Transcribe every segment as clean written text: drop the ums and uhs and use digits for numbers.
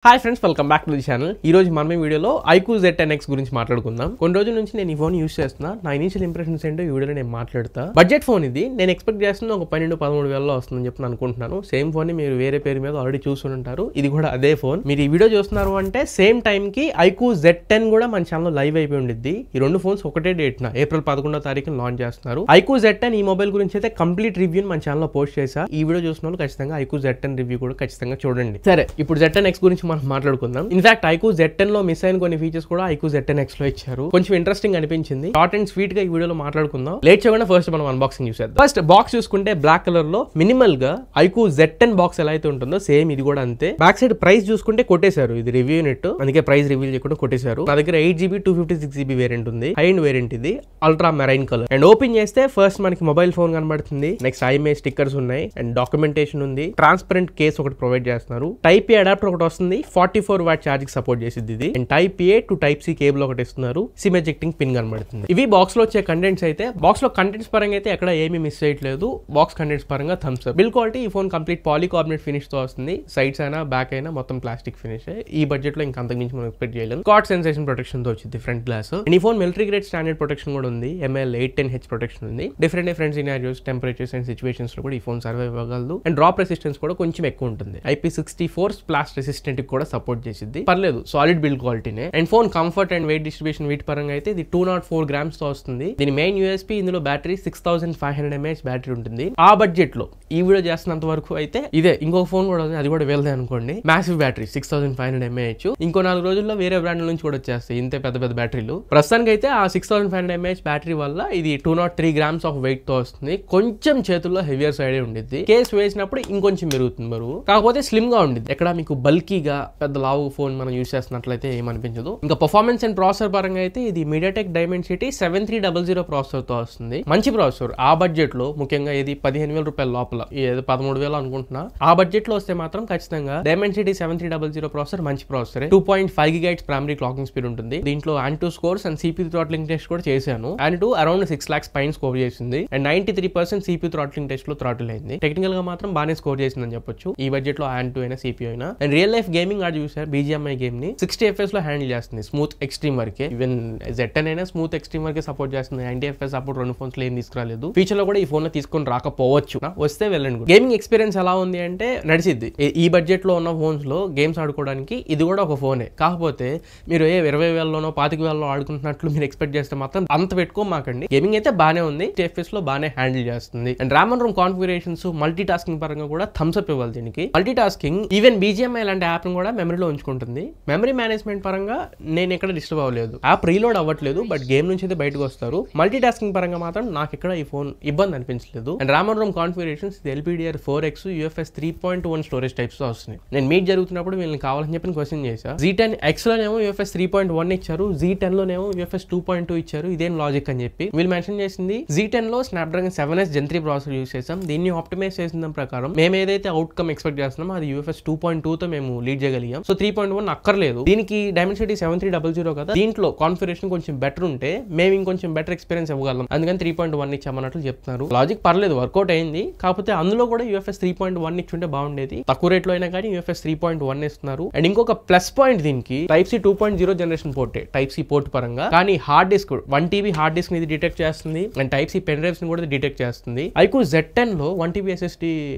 Hi friends, welcome back to the channel. ఈ రోజు మనం ఈ వీడియోలో iQOO Z10X గురించి మాట్లాడుకుందాం. కొన్ని రోజుల నుంచి నేను ఈ ఫోన్ యూస్ చేస్తున్నా. నా ఇనిషియల్ ఇంప్రెషన్స్ ఏంటో ఈ వీడియోలో నేను మాట్లాడతా. బడ్జెట్ ఫోన్ ఇది. నేను ఎక్స్పెక్ట్ చేస్తున్నా ఒక 12-13 వేలలో వస్తుందని చెప్పి అనుకుంటున్నాను. సేమ్ ఫోన్ ని మీరు వేరే పేరు మీద ఆల్రెడీ చూసుకుని ఉంటారు. ఇది కూడా అదే ఫోన్. మీరు ఈ వీడియో చూస్తున్నారు అంటే సేమ్ టైం కి iQOO Z10 కూడా మన ఛానల్లో లైవ్ అయిపోయి ఉండిద్ది. ఈ రెండు ఫోన్స్ ఒకటే డేట్ న ఏప్రిల్ 11వ తారీఖున లాంచ్ చేస్తున్నారు. iQOO Z10 ఈ మొబైల్ గురించి అయితే కంప్లీట్ రివ్యూ మన ఛానల్లో పోస్ట్ చేశా. ఈ వీడియో చూసిన వాళ్ళు ఖచ్చితంగా iQOO Z10 రివ్యూ కూడా ఖచ్చితంగా చూడండి. సరే, ఇప్పుడు Z10X గురించి మనం మాట్లాడుకుందాం. ఇన్ఫాక్ట్ iQOO Z10 లో మిస్ అయిన కొన్ని ఫీచర్స్ కూడా iQOO Z10X లో ఇచ్చారు. కొంచెం ఇంట్రెస్టింగ్ అనిపించింది. షార్ట్ అండ్ స్వీట్ గా ఈ వీడియోలో మాట్లాడుకుందాం. లేట్ చేయకుండా ఫస్ట్ మనం అన్బాక్సింగ్ చూసేద్దాం. ఫస్ట్ బాక్స్ చూసుకుంటే బ్లాక్ కలర్ లో మినిమల్ గా iQOO Z10 బాక్స్ ఎలా అయితే ఉంటుందో సేమ్ ఇది కూడా అంతే. బ్యాక్ సైడ్ ప్రైస్ చూసుకుంటే కొట్టేశారు. ఇది రివ్యూ యూనిట్, అందుకే ప్రైస్ రివీల్ చేయకుండా కొట్టేశారు. నా దగ్గర 8GB 256GB వేరియంట్ ఉంది. హై అండ్ వేరియంట్ ఇది, ultra marine colour. And open చేస్తే ఫస్ట్ మనకి మొబైల్ ఫోన్ కనబడుతుంది. నెక్స్ట్ IMEI స్టిక్కర్స్ ఉన్నాయి అండ్ డాక్యుమెంటేషన్ ఉంది. ట్రాన్స్పరెంట్ కేస్ ఒకటి ప్రొవైడ్ చేస్తున్నారు. టైప్ A అడాప్టర్ ఒకటి వస్తుంది. 44 వాట్ ఛార్జింగ్ సపోర్ట్ చేసింది ఇది. And type A to type C cable ఒకటి ఇస్తున్నారు. సిమ్ ఎజెక్టింగ్ పిన్ కనబడుతుంది. ఇవి బాక్స్ లో వచ్చే కంటెంట్స్ అయితే. బాక్స్ లో కంటెంట్స్ పరంగా అయితే ఎక్కడ ఏమీ మిస్ చేయట్లేదు. బాక్స్ కంటెంట్స్ పరంగా థమ్స్ అప్. బిల్ క్వాలిటీ ఈ ఫోన్ కంప్లీట్ పాలీకార్బోనేట్ ఫినిష్ తో వస్తుంది. సైడ్స్ అయినా బ్యాక్ అయినా మొత్తం ప్లాస్టిక్ ఫినిష్. ఈ బడ్జెట్ లో ఇంకా అంతకుమించి మనం ఎక్స్పెక్ట్ చేయలేము. స్కాట్ సెన్సేషన్ ప్రొటెక్షన్ తో వచ్చింది ఫ్రంట్ గ్లాస్. అండ్ ఈ phone military grade standard protection కూడా ఉంది. ML810H ప్రొటెక్షన్ ఉంది. Different scenarios, temperatures and situations లో కూడా ఈ ఫోన్ సర్వైవ్ అవ్వగలదు. అండ్ డ్రాప్ రెసిస్టెన్స్ కూడా కొంచెం ఎక్కువ ఉంటుంది. IP64 స్ప్లాష్ రెసిస్టెంట్ కూడా సపోర్ట్ చేసింది. పర్లేదు, సాలిడ్ బిల్డ్ క్వాలిటీనే. And phone comfort and weight distribution వీటి పరంగా అయితే ఇది 204 grams తో వస్తుంది. దీని మెయిన్ USP ఇందులో బ్యాటరీ 6500 mAh బ్యాటరీ ఉంటుంది. ఆ బడ్జెట్ లో ఈ వీడియో చేస్తున్నంత వరకు అయితే ఇదే. ఇంకొక ఫోన్ కూడా ఉంది, అది కూడా వెళ్తే అనుకోండి. Massive battery 6500 mAh. ఇంకో 4 రోజుల్లో వేరే బ్రాండ్ నుంచి కూడా వచ్చేస్తాయి ఇంతే పెద్ద పెద్ద బ్యాటరీలు. ప్రస్తుతానికి అయితే ఆ 6500 mAh బ్యాటరీ వల్ల ఇది 203 grams ఆఫ్ వెయిట్ తో వస్తుంది. కొంచెం చేతుల్లో హెవియర్ సైడే ఉండిద్ది. కేసు వేసినప్పుడు ఇంకొంచెం పెరుగుతుంది బరువు. కాకపోతే స్లిమ్ గా ఉండిద్ది. ఎక్కడ మీకు బల్కీగా పెద్ద లావు ఫోన్ మనం యూస్ చేస్తున్నట్లయితే ఏమనిపించదు. ఇంకా పర్ఫార్మెన్స్ అండ్ ప్రాసెసర్ పరంగా అయితే ఇది MediaTek Dimensity 7300 ప్రాసెసర్ తో వస్తుంది. మంచి ప్రాసెసర్. ఆ బడ్జెట్ లో ముఖ్యంగా ఇది 15,000 రూపాయల లోపల, ఏదో 13,000 అనుకుంటున్నా. ఆ బడ్జెట్ లో వస్తే మాత్రం ఖచ్చితంగా Dimensity 7300 ప్రాసెసర్ మంచి processor. 2.5 GHz primary clocking speed ఉంటుంది. దీంట్లో Antutu scores and CPU throttling test కూడా చేశాను. Antutu అరౌండ్ 6 lakhs పైన స్కోర్ చేసింది. అండ్ 93% CPU థ్రాట్లింగ్ టెస్ట్ లో థ్రాటిల్ అయింది. టెక్నికల్ గా మాత్రం బాగానే స్కోర్ చేసిందని చెప్పొచ్చు. ఈ బడ్జెట్ లో Antutu అయినా CPU అయినా. అండ్ రియల్ లైఫ్ గేమింగ్ ఆడ చూసారు, BGMI గేమ్ ని 60 FPS లో హ్యాండిల్ చేస్తుంది. స్మూత్ ఎక్స్ట్రీమ్ వరకే. ఈవెన్ Z10 అయినా స్మూత్ ఎక్స్ట్రీమ్ వరకే సపోర్ట్ చేస్తుంది. 90 FPS సపోర్ట్ రెండు ఫోన్స్ లో ఏం తీసుకురాలేదు. ఫ్యూచర్ లో కూడా ఈ ఫోన్ లో తీసుకొని రాకపోవచ్చు. వస్తే వెళ్ళండి. గేమింగ్ ఎక్స్పీరియన్స్ ఎలా ఉంది అంటే నడిచిద్ది. ఈ బడ్జెట్ లో ఉన్న ఫోన్స్ లో గేమ్స్ ఆడుకోవడానికి ఇది కూడా ఒక ఫోనే. కాకపోతే మీరు 20,000లోనో 25,000లో ఆడుకుంటున్నట్లు మీరు ఎక్స్పెక్ట్ చేస్తే మాత్రం అంత పెట్టుకోమాకండి. గేమింగ్ అయితే బానే ఉంది. FPS లో బానే హ్యాండిల్ చేస్తుంది. And RAM and ROM configurations, multi tasking పరంగా కూడా థమ్స్ అప్ ఇవ్వాలి దీనికి. మల్టీ టాస్కింగ్ ఈవెన్ BGMI లాంటి యాప్ ను కూడా మెమరీలో ఉంచుకుంటుంది. మెమరీ మేనేజ్మెంట్ పరంగా నేను ఎక్కడ డిస్టర్బ్ అవ్వలేదు. యాప్ రీలోడ్ అవ్వట్లేదు, బట్ గేమ్ నుంచి అయితే బయటకు వస్తారు. మల్టీ టాస్కింగ్ పరంగా మాత్రం నాకు ఇక్కడ ఈ ఫోన్ ఇబ్బంది అనిపించలేదు. And RAM and ROM configurations LPDDR4X UFS 3.1 storage types తో వస్తున్నాయి. నేను మీట్ జరుగుతున్నప్పుడు వీళ్ళని కావాలని చెప్పి క్వశ్చన్ చేశా. Z10X లోనేమో UFS 3.1 ఇచ్చారు, Z10 లోనేమో UFS 2.2 ఇచ్చారు. ఇదేం లాజిక్ అని చెప్పి వీళ్ళు మెన్షన్ చేసింది. Z10 లో Snapdragon 7S Gen 3 processor use చేసాం. దీన్ని ఆప్టిమైజ్ చేసిన ప్రకారం మేము ఏదైతే అవుట్కమ్ ఎక్స్పెక్ట్ చేస్తున్నామో అది UFS 2.2 తో మేము లీడ్ చేయగలిగాం. సో 3.1 అక్కర్లేదు. దీనికి Dimensity 7300 కదా, దీంట్లో కాన్ఫిగరేషన్ కొంచెం బెటర్ ఉంటే మేము ఇంకొంచెం బెటర్ ఎక్స్పీరియన్స్ ఇవ్వగలం. అందుకని 3.1 ఇచ్చామన్నట్లు చెప్తున్నారు. లాజిక్ పర్లేదు, వర్కౌట్ అయింది. కాకపోతే అందులో కూడా UFS 3.1 ఇచ్చుంటే బాగుండేది. తక్కువ రేట్ లో అయినా కానీ UFS 3.1 ఇస్తున్నారు. అండ్ ఇంకొక ప్లస్ పాయింట్ దీనికి Type-C 2.0 జనరేషన్ పోర్టే. Type-C పోర్ట్ పరంగా కానీ hard disk 1 TB hard disk ఇది డిటెక్ట్ చేస్తుంది. అండ్ Type-C పెన్ డ్రైవ్స్ ని కూడా డిటెక్ట్ చేస్తుంది. iQOO Z10 లో 1 TB SSD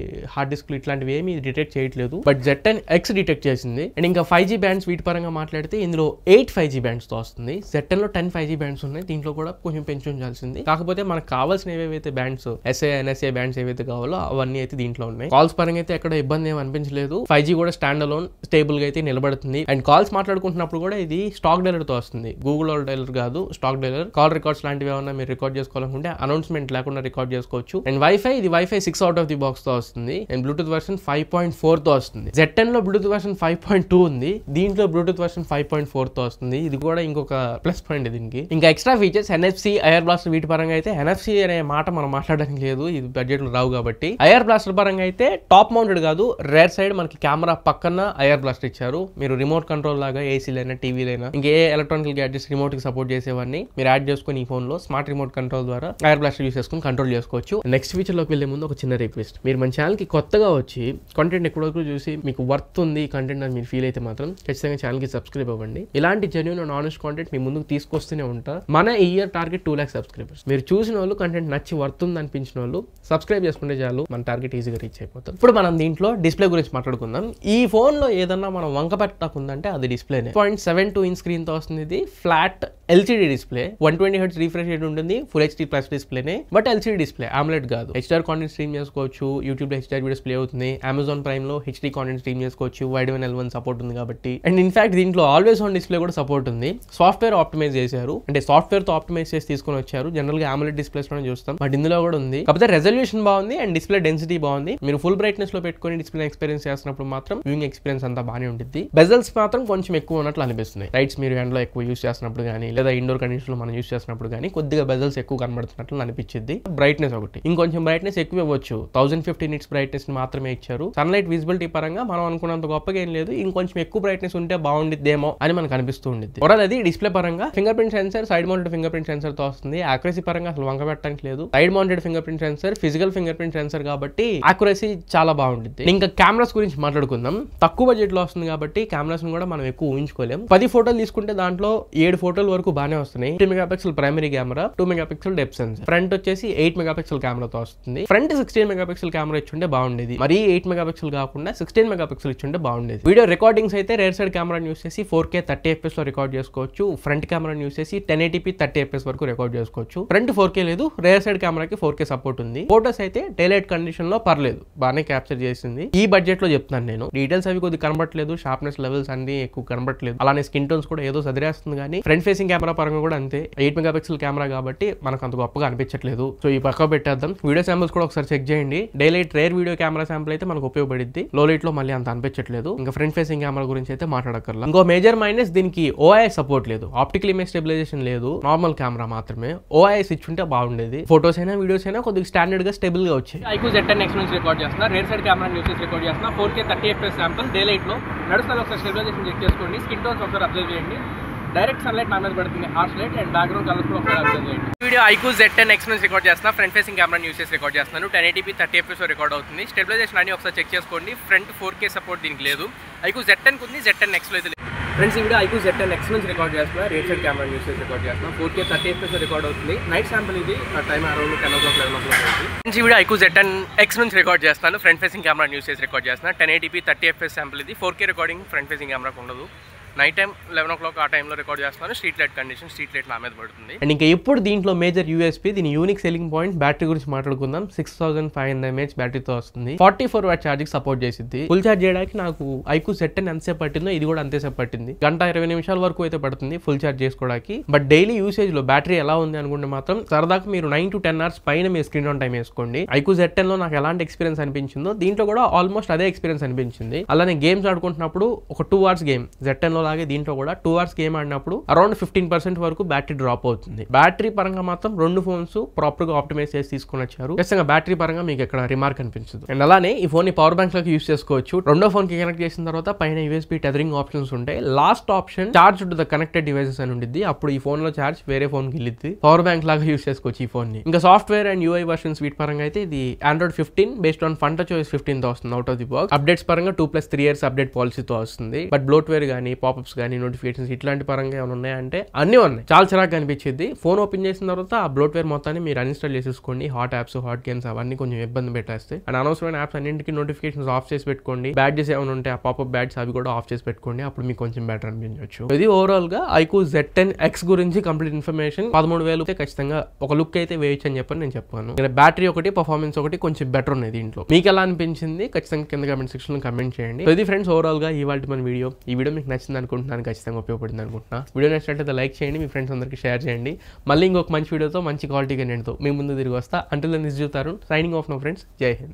హార్డ్ డిస్క్ ఇట్లాంటివి ఏమి డిటెక్ట్ చేయట్లేదు, బట్ Z10X డిటెక్ట్ చేసింది. అండ్ ఇంకా 5G బ్యాండ్స్ వీటి పరంగా మాట్లాడితే ఇందులో 8 5G బ్యాండ్స్ తో వస్తుంది. Z10 లో 10 5G బ్యాండ్స్ ఉన్నాయి. దీంట్లో కూడా కొంచెం పెంచుంచాల్సింది. కాకపోతే మనకు కావాల్సిన ఏవైతే బ్యాండ్స్ SA NSA బ్యాండ్స్ ఏవైతే కావాలో అవన్నీ అయితే దీంట్లో ఉన్నాయి. కాల్స్ పరంగా అయితే ఎక్కడ ఇబ్బంది ఏమి అనిపించలేదు. 5G కూడా స్టాండ్ అలోన్ స్టేబుల్ గా అయితే నిలబడుతుంది. అండ్ కాల్స్ మాట్లాడుకుంటున్నప్పుడు కూడా ఇది స్టాక్ డైలర్ తో వస్తుంది. గూగుల్ డైలర్ కాదు, స్టాక్ డైలర్. కాల్ రికార్డ్స్ లాంటివి ఏమన్నా మీరు రికార్డ్ చేసుకోవాలనుకుంటే అనౌన్స్మెంట్ లేకుండా రికార్డ్ చేసుకోవచ్చు. అండ్ వైఫై ఇది Wi-Fi 6 out of the box తో వస్తుంది. అండ్ బ్లూటూత్ వర్షన్ 5.4 తో వస్తుంది. Z10 లో బ్లూటూత్ వర్షన్ 5.2 ఉంది. దీంట్లో బ్లూటూత్ వర్షన్ 5.4 తో వస్తుంది. ఇది కూడా ఇంకొక ప్లస్ పాయింట్ దీనికి. ఇంకా extra features NFC, IR blaster వీటి పరంగా అయితే NFC అనే మాట మనం మాట్లాడడానికి లేదు, ఇది బడ్జెట్ లో రావు కాబట్టి. IR బ్లాస్టర్ పరంగా అయితే టాప్ మౌంటెడ్ కాదు, రేర్ సైడ్ మనకి కెమెరా పక్కన IR బ్లాస్టర్ ఇచ్చారు. మీరు రిమోట్ కంట్రోల్ లాగా ఏసీలైనా టీవీలైనా ఇంకా ఏ ఎలక్ట్రానిక్ గ్యాడ్జెట్స్ రిమోట్ కి సపోర్ట్ చేసేవాడిని మీరు యాడ్ చేసుకుని ఈ ఫోన్ లో స్మార్ట్ రిమోట్ కంట్రోల్ ద్వారా IR బ్లాస్టర్ యూస్ చేసుకుని కంట్రోల్ చేసుకోవచ్చు. నెక్స్ట్ ఫీచర్ లోకి వెళ్లే ముందు ఒక చిన్న రిక్వెస్ట్, మీరు మన ఛానల్ కి కొత్తగా వచ్చి కంటెంట్ ఎక్కడో చూసి మీకు వర్త్ ఉంది కంటెంట్ కంటెంట్ అని మీరు ఫీల్ అయితే మాత్రం ఖచ్చితంగా ఛానల్కి సబ్స్క్రైబ్ అవ్వండి. ఇలాంటి జెన్యూన్ అండ్ ఆనెస్ట్ కాంటెంట్ మీ ముందుకు తీసుకొస్తూనే ఉంటా. మన ఈ ఇయర్ టార్గెట్ 2 lakhs సబ్స్క్రైబర్స్. మీరు చూసిన వాళ్ళు కంటెంట్ నచ్చి వర్తుంది అనిపించిన వాళ్ళు సబ్స్క్రైబ్ చేసుకుంటే చాలు, మన టార్గెట్ ఈజీగా రీచ్ అయిపోతాం. ఇప్పుడు మనం దీంట్లో డిస్ప్లే గురించి మాట్లాడుకుందాం. ఈ ఫోన్ లో ఏదన్నా మనం వంక పెట్టకుందంటే అది డిస్ప్లేనే. 0.72 inch స్క్రీన్ తో వస్తుంది. ఇది flat LCD display, 120 Hz refresh rate ఉంటుంది, ఫుల్ హెచ్డి ప్లస్ డిస్ప్లేనే, బట్ ఎల్సిడి డిస్ప్లే, ఆమ్లెట్ కాదు. హెచ్ఆర్ కాంటెంట్ స్ట్రీమ్ చేసుకోవచ్చు, యూట్యూబ్ లో హెచ్ఆర్ వీడియోస్ ప్లే అవుతుంది, అమెజాన్ ప్రైమ్ లో హెచ్డి కాంటెంట్ స్ట్రీమ్ చేసుకోవచ్చు, వైడ్ వన్ L1 సపోర్ట్ ఉంది కాబట్టి. అండ్ ఇన్ఫాక్ట్ దీంట్లో ఆల్వేస్ ఆన్ డిస్ప్లే కూడా సపోర్ట్ ఉంది. సాఫ్ట్వేర్ ఆప్టిమైజ్ చేశారు, అంటే సాఫ్ట్వేర్ తో ఆప్టిమైజ్ చేసి తీసుకొని వచ్చారు. జనరల్ గా ఆమ్లెట్ డిస్ప్లేస్ లోనే చూస్తాం, బట్ ఇందులో కూడా ఉంది. కాకపోతే రెజల్యూషన్ బాగుంది అండ్ డిస్ప్లే డెన్సిటీ బాగుంది. మీరు ఫుల్ బ్రైట్నెస్ లో పెట్టుకొని డిస్ప్లే ఎక్స్పీరియన్స్ చేస్తున్నప్పుడు మాత్రం వ్యూయింగ్ ఎక్స్పీరియన్స్ అంతా బాగానే ఉంటుంది. బెజల్స్ మాత్రం కొంచెం ఎక్కువ ఉన్నట్లు అనిపిస్తుంది. రైట్స్ మీరు ఎండ్ లో ఎక్కువ యూస్ చేస్తున్నప్పుడు కానీ లేదా ఇండోర్ కండిషన్ లో మనం యూస్ చేసినప్పుడు కానీ కొద్దిగా బెజల్స్ ఎక్కువ కనబడుతున్నట్లు అనిపించింది. బ్రైట్నెస్ ఒకటి, ఇంకొంచెం బ్రైట్నెస్ ఎక్కువ ఇవ్వచ్చు. 1050 nits బ్రైట్నెస్ మాత్రమే ఇచ్చారు. సన్లైట్ విజిబిలిటీ పరంగా మనం అనుకున్నంత గొప్పగా ఏం లేదు, ఇంకొంచెం ఎక్కువ బ్రైట్నెస్ ఉంటే బాగుండిద్దేమో అని మనకు అనిపిస్తూ ఉండిద్ది. అది డిస్ప్లే పరంగా finger print sensor, side mounted finger print sensor తో వస్తుంది. యాక్యురసీ పరంగా అసలు వంక పెట్టడానికి లేదు. Side mounted finger print sensor, physical finger print sensor కాబట్టి యాక్యురసీ చాలా బాగుంటుంది. ఇంకా కెమెరాస్ గురించి మాట్లాడుకుందాం. తక్కువ బడ్జెట్ లో వస్తుంది కాబట్టి కెమెరాస్ కూడా మనం ఎక్కువ ఊహించుకోలేం. 10 ఫోటోలు తీసుకుంటే దాంట్లో 7 ఫోటోల వరకు బాగానే వస్తున్నాయి. 2 MP primary camera, 2 MP depth sensor, front వచ్చేసి 8 MP కెమెరాతో వస్తుంది. ఫ్రంట్ 16 MP కెమెరా ఇచ్చుంటే బాగుండేది. మరి 8 MP కాకుండా 16 MP ఇచ్చుంటే బాగుండేది. వీడియో రికార్డింగ్స్ అయితే రేర్ సైడ్ కెమెరా యూస్ చేసి 4K 30 FPS లో రికార్డ్ చేసుకోవచ్చు. ఫ్రంట్ కెమెరా యూస్ చేసి 1080p 30 FPS వరకు రికార్డ్ చేసుకోవచ్చు. ఫ్రంట్ 4K లేదు, రేర్ సైడ్ కెమెరాకి 4K సపోర్ట్ ఉంది. ఫోటోస్ అయితే డైలైట్ కండిషన్ లో పర్లేదు, బాగానే క్యాప్చర్ చేసింది. ఈ బడ్జెట్ లో చెప్తాను నేను. డీటెయిల్స్ అవి కొద్దిగా కనబడట్లేదు, షార్ప్నెస్ లెవెల్స్ అన్ని ఎక్కువ కనబడట్లేదు. అలానే స్కిన్ టోన్స్ కూడా ఏదో సదిరేస్తుంది. కానీ ఫ్రంట్ ఫేసింగ్ కెమెరా పరంగా కూడా అంతే. 8 MP కెమెరా కాబట్టి మనకు అంత గొప్పగా అనిపించట్లేదు. సో ఈ పక్క పెట్టేద్దాం. వీడియో శాంపుల్స్ కూడా ఒకసారి చెక్ చేయండి. Daylight rare video camera sample అయితే మనకు ఉపయోగపడింది. లో లైట్ లో మళ్ళీ అంత అనిపించట్లేదు. ఇంకా ఫ్రంట్ ఫేసింగ్ కెమెరా గురించి అయితే మాట్లాడక్కర్లా. ఇంకో మేజర్ మైనస్ దీనికి OIS సపోర్ట్ లేదు, ఆప్టికల్ ఇమేజ్ స్టెబిలైజేషన్ లేదు, నార్మల్ కెమెరా మాత్రమే. OIS ఇచ్చుంటే బాగుండేది. ఫోటోస్ అయినా వీడియోస్ అయినా కొద్దిగా స్టాండర్డ్ గా స్టేబుల్ గా వచ్చాయి. iQOO Z10X నుంచి రికార్డ్ చేస్తున్నా, రేర్ సైడ్ కెమెరా యూస్ చేసి రికార్డ్ చేస్తున్నా. 4K 30 FPS శాంపుల్ డైలైట్ లో నడుస్తుంది. ఒకసారి స్టెబిలైజేషన్ చెక్ చేసుకోండి. స్కిన్ టోన్స్ ఒకసారి అబ్జర్వ్ చేయండి. డైరెక్ట్ సన్లైట్ నా మీద పడుతుంది, harsh light and background colours కూడా ఒకసారి అబ్జర్వ్ చేయండి. వీడియో iQOO Z10X నుంచి రికార్డ్ చేస్తున్నా. ఫ్రంట్ ఫేసింగ్ కెమెరా యూస్ చేసి రికార్డ్ చేస్తున్నాను. 1080p 30 FPS రికార్డ్ అవుతుంది. స్టెబిలైజేషన్ అన్ని ఒకసారి చెక్ చేసుకోండి. ఫ్రంట్ 4K సపోర్ట్ దీనికి లేదు. iQOO Z10 ఉంది, Z10X లో అయితే లేదు. ఫ్రెండ్స్ ఈ వీడియో iQOO Z10X నుంచి రికార్డ్ చేస్తున్నా. రేర్ సైడ్ కెమెరా యూస్ చేసి రికార్డ్ చేస్తున్నా. 4K 30 FPS రికార్డ్ అవుతుంది. నైట్ శాంపుల్ ఇది, టైం అరౌండ్ 10 o'clock 11 o'clock అవుతుంది. ఫ్రెండ్స్ ఈ వీడియో iQOO Z10X నుంచి రికార్డ్ చేస్తాను. ఫ్రంట్ ఫేసింగ్ కెమెరా యూస్ చేసి రికార్డ్ చేస్తున్నా. 1080p 30 FPS శాంపుల్ ఇది. 4K రికార్డింగ్ ఫ్రంట్ ఫేసింగ్ కెమెరాకు ఉండదు. నైట్ టైం 11 o'clock ఆ టైంలో రికార్డ్ చేస్తున్నాను. Street light condition, street light నా మీద పడుతుంది. అండ్ ఇంకా ఇప్పుడు దీంట్లో మేజర్ USP, దీని యూనిక్ సెల్లింగ్ పాయింట్ బ్యాటరీ గురించి మాట్లాడుకుందాం. 6500 mAh బ్యాటరీతో వస్తుంది. 44 వాట్ ఛార్జింగ్ సపోర్ట్ చేసింది. ఫుల్ ఛార్జ్ చేయడానికి నాకు iQOO Z10 ఎంతసేపు పట్టిందో ఇది కూడా అంతేసేపు పట్టింది. గంట 20 నిమిషాల వరకు అయితే పడుతుంది ఫుల్ ఛార్జ్ చేసుకోవడానికి. బట్ డైలీ యూసేజ్ లో బ్యాటరీ ఎలా ఉంది అనుకుంటే మాత్రం సరదాగా మీరు 9 to 10 hours పైన మీ స్క్రీన్ ఆన్ టైం వేసుకోండి. iQOO Z10 లో నాకు ఎలాంటి ఎక్స్పీరియన్స్ అనిపించిందో దీంట్లో కూడా ఆల్మోస్ట్ అదే ఎక్స్పీరియన్స్ అనిపించింది. అలానే గేమ్స్ ఆడుకుంటున్నప్పుడు ఒక 2 hours గేమ్ Z10 లో లాగే దీంట్లో కూడా 2 hours గేమ్ ఆడినప్పుడు అరౌండ్ 15% వరకు బ్యాటరీ డ్రాప్ అవుతుంది. బ్యాటరీ పరంగా మాత్రం 2 ఫోన్స్ ప్రాపర్ గా ఆప్టిమైజ్ చేసి తీసుకుని వచ్చారు. ఖచ్చితంగా బ్యాటరీ పరంగా మీకు ఎక్కడ రిమార్క్ అనిపించదు. అండ్ అలానే ఈ ఫోన్ ని పవర్ బ్యాంక్ లోకి యూస్ చేసుకోవచ్చు. రెండో ఫోన్ కి కనెక్ట్ చేసిన తర్వాత పైన USB టెథరింగ్ ఆప్షన్స్ ఉంటాయి. Last option charge to the connected devices అని ఉంటుంది. అప్పుడు ఈ ఫోన్ లో చార్జ్ వేరే ఫోన్ కి వెళ్ళిద్ది. పవర్ బ్యాంక్ లాగా యూస్ చేసుకోవచ్చు ఈ ఫోన్ ని. ఇంకా సాఫ్ట్వేర్ అండ్ UI వర్షన్స్ వీటి పరంగా అయితే ఇది Android 15 బేస్డ్ ఆన్ FunTouchOS 15 తో వస్తుంది out of the box. Updates పరంగా 2+3 years అప్డేట్ పాలసీతో వస్తుంది. బట్ బ్లోట్వేర్ గానీ పాపప్స్ గానీ నోటిఫికేషన్స్ ఇట్లాంటి పరంగా ఏమైనా ఉన్నాయంటే అన్ని ఉన్నాయి. చాలా చిరాకు అనిపించింది. ఫోన్ ఓపెన్ చేసిన తర్వాత ఆ బ్లోట్వేర్ మొత్తాన్ని మీరు అన్ఇన్స్టాల్ చేసేసుకోండి. హాట్ యాప్స్, హాట్ గేమ్స్ అవన్నీ కొంచెం ఇబ్బంది పెట్టేస్తాయి. అండ్ అనవసరమైన యాప్స్ అన్నింటికి నోటిఫికేషన్స్ ఆఫ్ చేసి పెట్టుకోండి. బ్యాడ్జెస్ ఏమైనా ఉంటే ఆ పాపప్ బ్యాడ్స్ అవి కూడా ఆఫ్ చేసి పెట్టుకోండి. అప్పుడు మీకు కొంచెం బెటర్ అనిపించవచ్చు. ఇది ఓవరాల్ గా iQOO Z10X గురించి కంప్లీట్ ఇన్ఫర్మేషన్. 13,000 ఖచ్చితంగా ఒక లుక్ అయితే వేయచ్చు అని చెప్పని నేను చెప్పాను. బ్యాటరీ ఒకటి, పర్ఫార్మెన్స్ ఒకటి కొంచెం బెటర్ ఉన్నాయి దీంట్లో. మీకు ఎలా అనిపించింది ఖచ్చితంగా కింద కమెంట్ సెక్షన్ లో కమెంట్ చేయండి. ఇది ఫ్రెండ్స్ ఓవరాల్ గా ఇవాల్టి మన వీడియో. ఈ వీడియో మీకు నచ్చింది అనుకుంటున్నాను, ఖచ్చితంగా ఉపయోగపడింది అనుకుంటున్నా. వీడియో నచ్చినట్లయితే లైక్ చేయండి, మీ ఫ్రెండ్స్ అందరికీ షేర్ చేయండి. మళ్ళీ ఇంకొక మంచి వీడియోతో మంచి క్వాలిటీ కంటెంట్తో మీ ముందు తిరిగి వస్తా. Until then this is Tarun signing off no friends. Jai Hind.